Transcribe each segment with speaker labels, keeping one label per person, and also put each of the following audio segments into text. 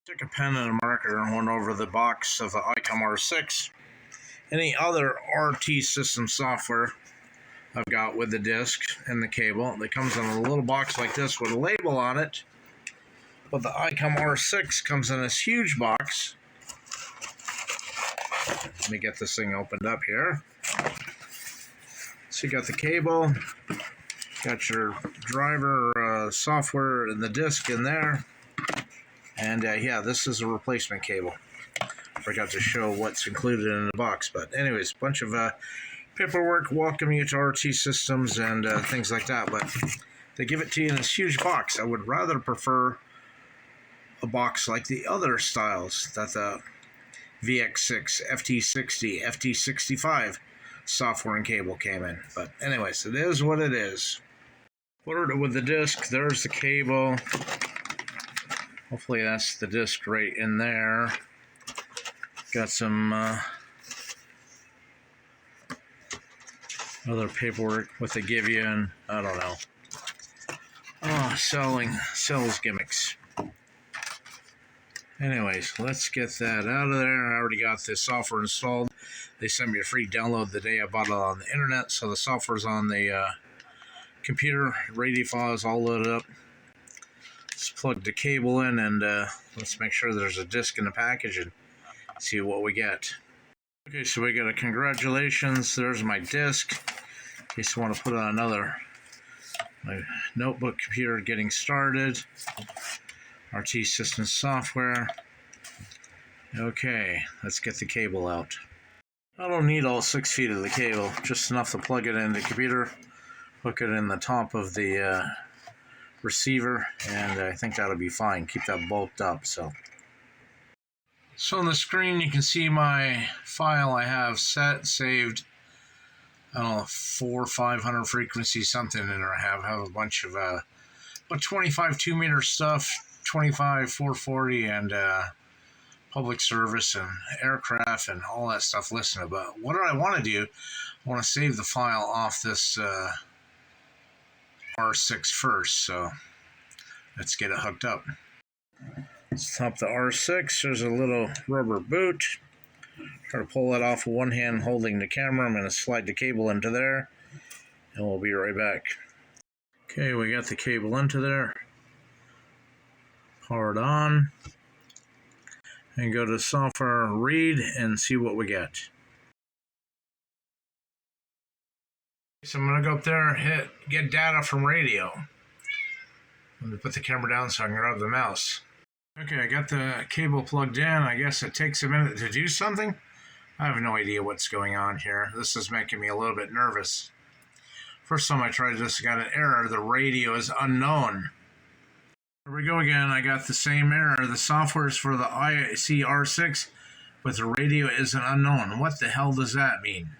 Speaker 1: Took a pen and a marker and went over the box of the Icom R6. Any other RT system software I've got with the disc and the cable. That comes in a little box like this with a label on it. But the Icom R6 comes in this huge box. Let me get this thing opened up here. So you got the cable, got your driver software and the disc in there. And yeah, this is a replacement cable. Forgot to show what's included in the box. But anyways, a bunch of paperwork, welcome you to RT Systems and things like that. But they give it to you in this huge box. I would rather prefer a box like the other styles that the VX6, FT60, FT65 software and cable came in. But anyways, it is what it is. Ordered it with the disc. There's the cable. Hopefully that's the disc right in there. Got some other paperwork, what they give you, and I don't know. Oh, sales gimmicks. Anyways, let's get that out of there. I already got the software installed. They sent me a free download the day I bought it on the internet, so the software's on the computer. Radio file is all loaded up. Let's plug the cable in and let's make sure there's a disc in the package and see what we get. Okay, so we got a congratulations. There's my disc. In case you want to put on my notebook computer getting started. RT Systems software. Okay, let's get the cable out. I don't need all 6 feet of the cable, just enough to plug it in the computer, hook it in the top of the receiver, and I think that'll be fine. Keep that bulked up. So on the screen you can see my file I have saved. I don't know, 400 or 500 frequencies, something in there. I have a bunch of about 25 2-meter stuff, 25 440, and public service and aircraft and all that stuff listed. But what do I want to do? I want to save the file off this R6 first, so let's get it hooked up. Let's top the R6. There's a little rubber boot. Try to pull that off with one hand holding the camera. I'm going to slide the cable into there, and we'll be right back. Okay, we got the cable into there. Power it on. And go to software, read, and see what we get. So I'm going to go up there and hit get data from radio. I'm going to put the camera down so I can grab the mouse. Okay, I got the cable plugged in. I guess it takes a minute to do something. I have no idea what's going on here. This is making me a little bit nervous. First time I tried this, I got an error. The radio is unknown. Here we go again. I got the same error. The software is for the ICR6, but the radio is an unknown. What the hell does that mean?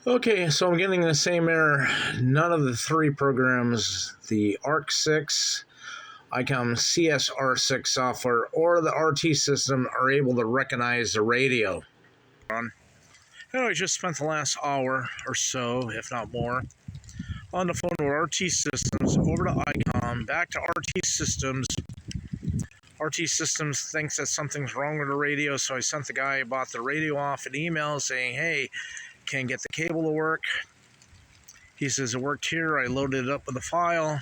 Speaker 1: Okay, so I'm getting the same error. None of the 3 programs, the ARC6, Icom CSR6 software, or the RT system are able to recognize the radio. I just spent the last hour or so, if not more, on the phone with RT Systems, over to Icom, back to RT Systems. RT Systems thinks that something's wrong with the radio, so I sent the guy who bought the radio off an email saying, hey, can't get the cable to work. He says it worked here. I loaded it up with a file,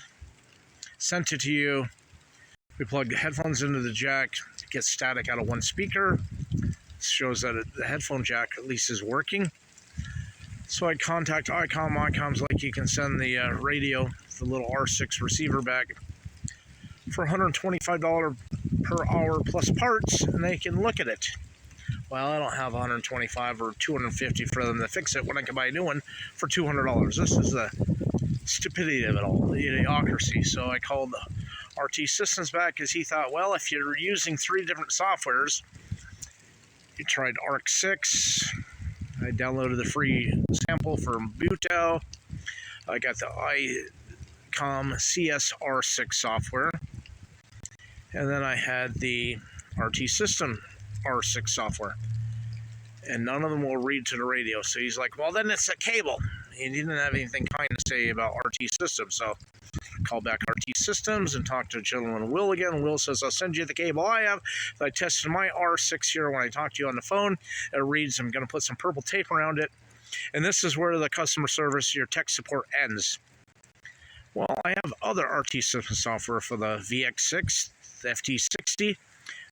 Speaker 1: sent it to you. We plugged the headphones into the jack, it gets static out of one speaker. This shows that the headphone jack at least is working. So I contact Icom. Icom's like, you can send the radio, the little R6 receiver back for $125 per hour plus parts, and they can look at it. Well, I don't have $125 or $250 for them to fix it when I can buy a new one for $200. This is the stupidity of it all, the idiocracy. So I called RT Systems back because he thought, well, if you're using 3 different softwares, you tried ARC6. I downloaded the free sample from Buto. I got the Icom CSR6 software. And then I had the RT System R6 software. And none of them will read to the radio. So he's like, well, then it's a cable. He didn't have anything kind to say about RT Systems. So call back RT Systems and talk to a gentleman, Will, again. Will says, I'll send you the cable I have. I tested my R6 here when I talked to you on the phone. It reads, I'm going to put some purple tape around it. And this is where the customer service, your tech support ends. Well, I have other RT System software for the VX6, the FT60.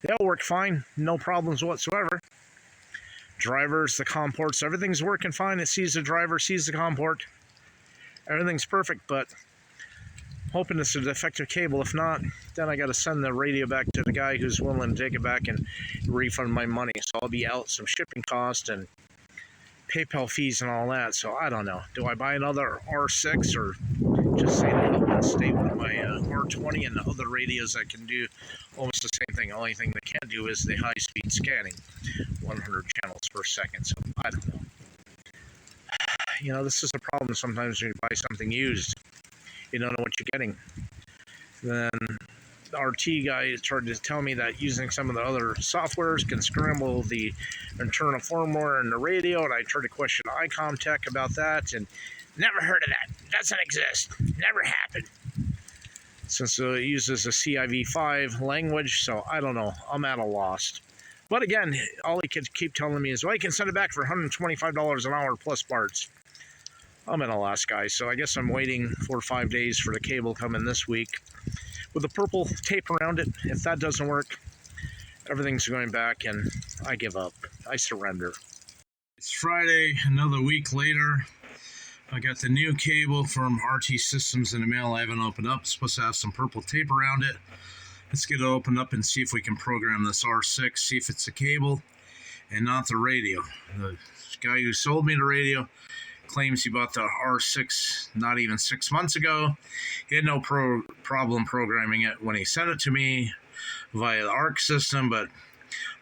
Speaker 1: They all work fine, no problems whatsoever. Drivers, the COM ports, everything's working fine. It sees the driver, sees the COM port. Everything's perfect, but I'm hoping it's a defective cable. If not, then I got to send the radio back to the guy who's willing to take it back and refund my money. So I'll be out some shipping costs and PayPal fees and all that. So I don't know. Do I buy another R6 or just say no and stay with my R20 and the other radios that can do almost the same thing? The only thing they can't do is the high-speed scanning, 100 channels per second. So I don't know. You know, this is a problem sometimes when you buy something used. You don't know what you're getting. Then the RT guy tried to tell me that using some of the other softwares can scramble the internal firmware in the radio, and I tried to question Icom Tech about that, and never heard of that. Doesn't exist. Never happened. Since it uses a CIV5 language, so I don't know. I'm at a loss. But again, all he could keep telling me is, well, you can send it back for $125 an hour plus parts. I'm at a loss, guys, so I guess I'm waiting 4 or 5 days for the cable coming this week with the purple tape around it. If that doesn't work, everything's going back, and I give up. I surrender. It's Friday, another week later. I got the new cable from RT Systems in the mail. I haven't opened up. It's supposed to have some purple tape around it. Let's get it opened up and see if we can program this R6, see if it's the cable and not the radio. The guy who sold me the radio claims he bought the R6 not even 6 months ago. He had no problem programming it when he sent it to me via the ARC system, but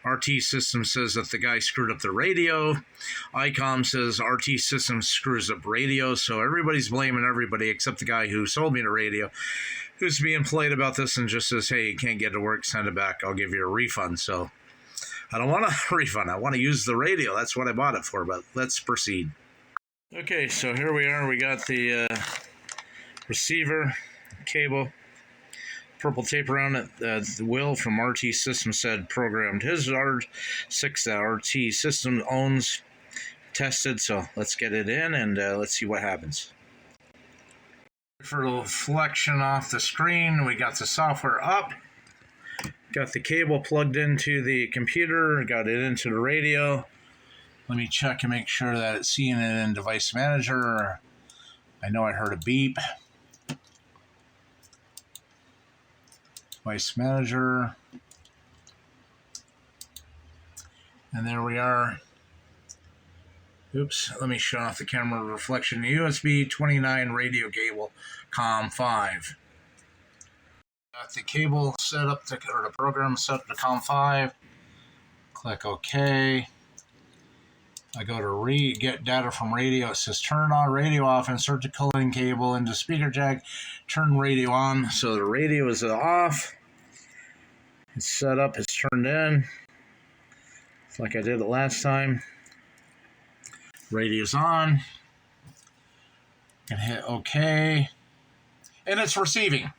Speaker 1: RT System says that the guy screwed up the radio. Icom says RT System screws up radio, so everybody's blaming everybody except the guy who sold me the radio, who's being polite about this and just says, hey, you can't get it to work, send it back, I'll give you a refund. So I don't want a refund. I want to use the radio. That's what I bought it for, but let's proceed. Okay, so here we are. We got the receiver cable, purple tape around it. The Will from RT System said programmed his R6 that RT System owns, tested. So let's get it in and let's see what happens. For the reflection off the screen, we got the software up. Got the cable plugged into the computer, got it into the radio. Let me check and make sure that it's seeing it in Device Manager. I know I heard a beep. Device Manager. And there we are. Oops, let me shut off the camera reflection. The USB29 radio cable, COM5. Got the cable set up, or the program set to COM5. Click OK. I go to get data from radio. It says turn on radio off, insert the cooling cable into speaker jack, turn radio on. So the radio is off. It's set up, it's turned in. It's like I did it last time. Radio's on. Can hit OK. And it's receiving.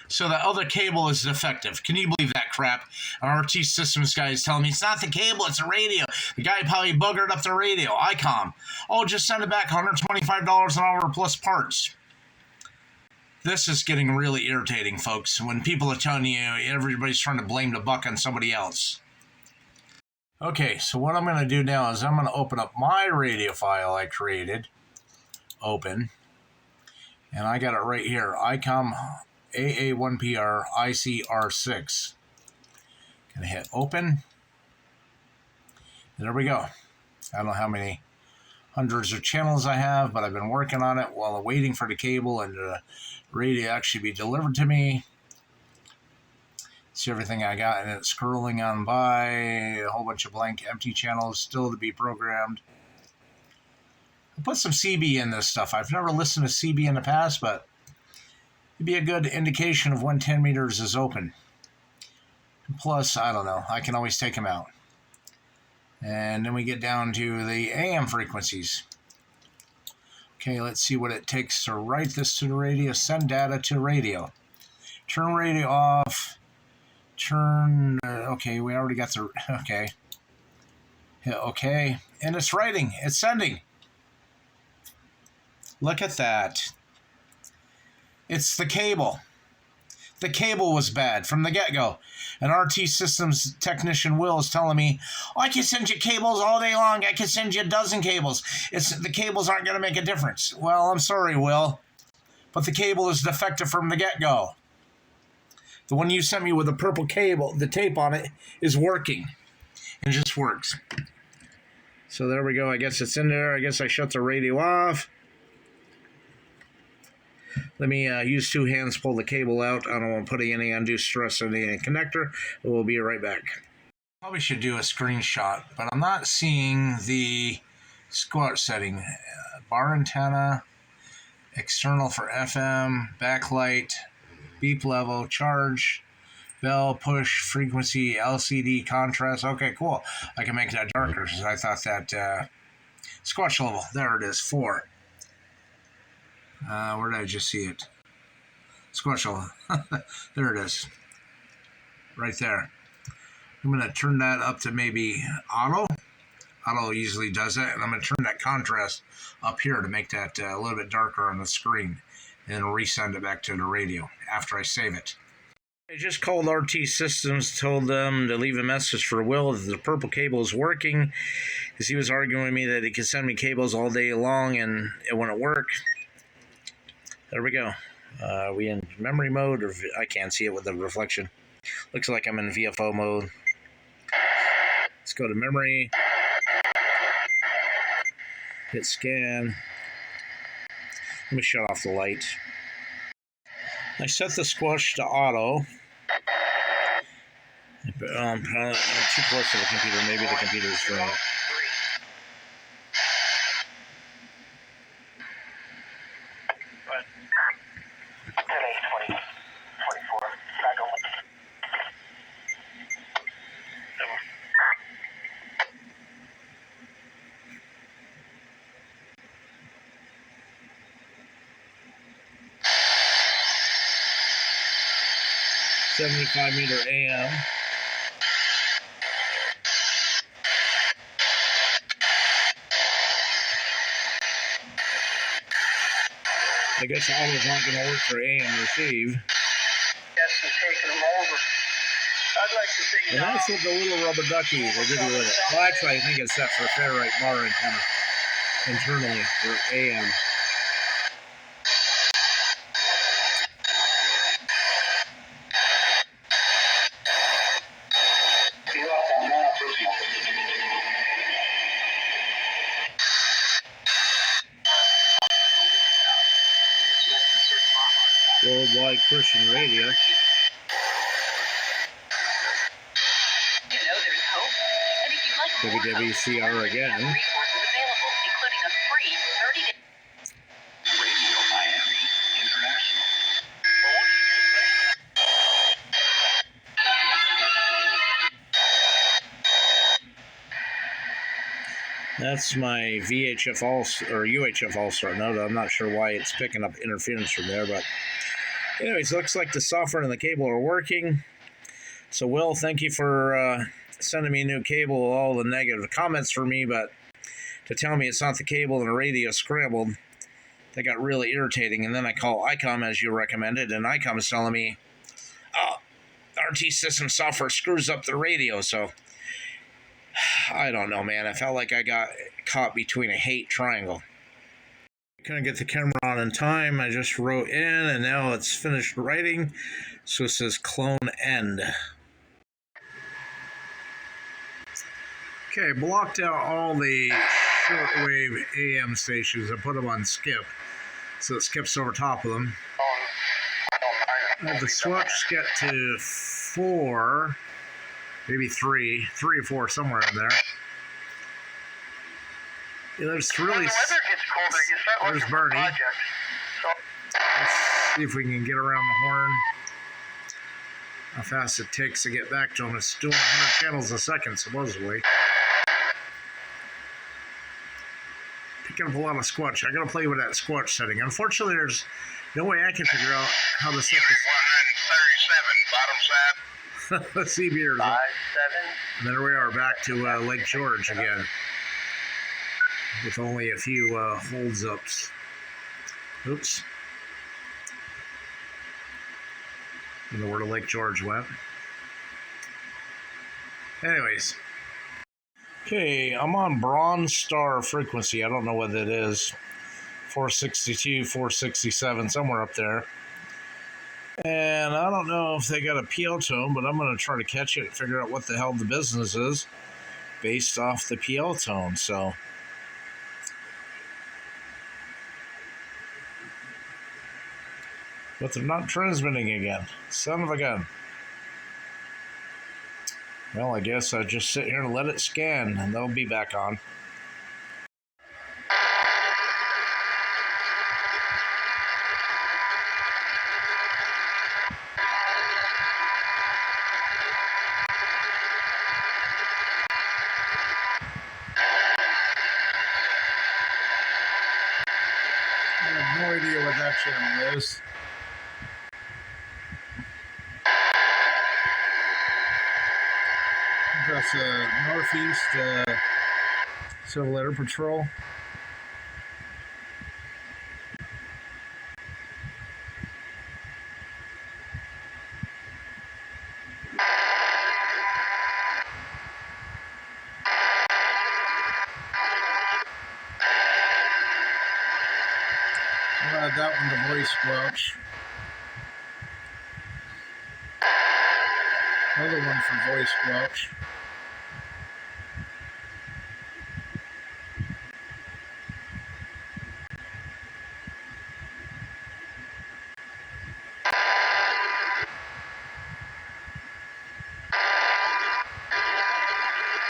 Speaker 1: So the other cable is defective. Can you believe that crap? Our RT Systems guy is telling me it's not the cable, it's the radio. The guy probably buggered up the radio. Icom. Oh, just send it back, $125 an hour plus parts. This is getting really irritating, folks, when people are telling you everybody's trying to blame the buck on somebody else. Okay, so what I'm going to do now is I'm going to open up my radio file I created. Open. And I got it right here. Icom AA1PR ICR6. Gonna hit open. There we go. I don't know how many hundreds of channels I have, but I've been working on it while I'm waiting for the cable and the radio actually be delivered to me. See everything I got, and it's scrolling on by. A whole bunch of blank empty channels still to be programmed. I put some CB in this stuff. I've never listened to CB in the past, but it'd be a good indication of when 10 meters is open. Plus, I don't know, I can always take them out. And then we get down to the AM frequencies. Okay, let's see what it takes to write this to the radio. Send data to radio. Turn radio off. Turn, okay, we already got the, okay. Hit okay, and it's writing, it's sending. Look at that. It's the cable. The cable was bad from the get-go. An RT Systems technician, Will, is telling me, oh, I can send you cables all day long. I can send you a dozen cables. The cables aren't going to make a difference. Well, I'm sorry, Will, but the cable is defective from the get-go. The one you sent me with the purple cable, the tape on it, is working. It just works. So there we go. I guess it's in there. I guess I shut the radio off. Let me use two hands, pull the cable out. I don't want to put any undue stress on the connector. We'll be right back. Probably should do a screenshot, but I'm not seeing the squat setting. Bar antenna, external for FM, backlight, beep level, charge, bell, push, frequency, LCD, contrast. Okay, cool. I can make that darker because I thought that squash level. There it is, 4. Where did I just see it? Squash level. There it is. Right there. I'm going to turn that up to maybe auto. Auto usually does that. And I'm going to turn that contrast up here to make that a little bit darker on the screen. And then resend it back to the radio after I save it. I just called RT Systems, told them to leave a message for Will that the purple cable is working, because he was arguing with me that he could send me cables all day long and it wouldn't work. There we go. We in memory mode, or I can't see it with the reflection. Looks like I'm in VFO mode. Let's go to memory. Hit scan. Let me shut off the light. I set the squash to auto. I'm too close to the computer. Maybe the computer is doing it. .75 meter AM. I guess auto's not going to work for AM receive.
Speaker 2: Yes, and taking them over. I'd like to see.
Speaker 1: And that's with the little rubber ducky they give you with it. Well, actually, I think it's set for ferrite bar antenna internally for AM. Worldwide Christian Radio.
Speaker 3: You know there's hope. And if you'd like more
Speaker 1: WWCR again.
Speaker 3: resources available, including a free 30-day
Speaker 2: Radio Miami International.
Speaker 1: That's my VHF All-Star, or UHF All-Star node. I'm not sure why it's picking up interference from there, but anyways, looks like the software and the cable are working. So, Will, thank you for sending me a new cable with all the negative comments for me, but to tell me it's not the cable and the radio scrambled, that got really irritating. And then I call Icom, as you recommended, and Icom is telling me, oh, RT System software screws up the radio. So, I don't know, man. I felt like I got caught between a hate triangle. Couldn't get the camera on in time. I just wrote in, and now it's finished writing. So it says clone end. Okay, blocked out all the shortwave AM stations and put them on skip. So it skips over top of them. I have the switch get to 4, maybe 3 or 4, somewhere in there. Yeah, there's really.
Speaker 2: When the weather gets colder, you start
Speaker 1: There's
Speaker 2: looking for
Speaker 1: Bernie.
Speaker 2: projects. So,
Speaker 1: Let's see if we can get around the horn. How fast it takes to get back to him. It's doing 100 channels a second, supposedly. picking up a lot of squelch. I gotta play with that squelch setting. Unfortunately, there's no way I can figure out how to set this.
Speaker 2: 137, bottom side.
Speaker 1: The sea beers.
Speaker 2: 57.
Speaker 1: And there we are, back to Lake George again, with only a few holds ups. Oops. I don't know where the Lake George went. Anyways. Okay, I'm on Bronze Star frequency. I don't know what it is. 462, 467, somewhere up there. And I don't know if they got a PL tone, but I'm going to try to catch it and figure out what the hell the business is based off the PL tone. So, but they're not transmitting again. Son of a gun. Well, I guess I just sit here and let it scan, and they'll be back on. I have no idea what that channel is. That's Northeast Civil Air Patrol. I'll add that one to voice squelch. Another one for voice squelch.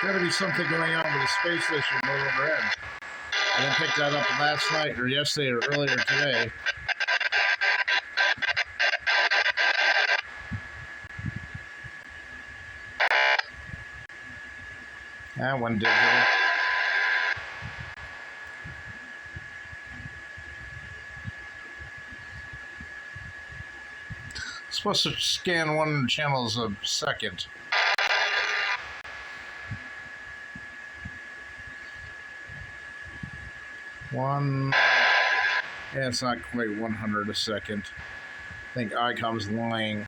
Speaker 1: Gotta be something going on with the space station right overhead. I didn't pick that up last night or yesterday or earlier today. That one did it. It's supposed to scan 1 channels a second. Yeah, it's not quite 100 a second. I think Icom's lying.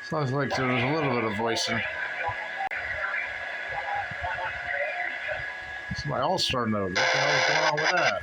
Speaker 1: Sounds like there was a little bit of voicing. It's my all-star mode. What the hell is going on with that?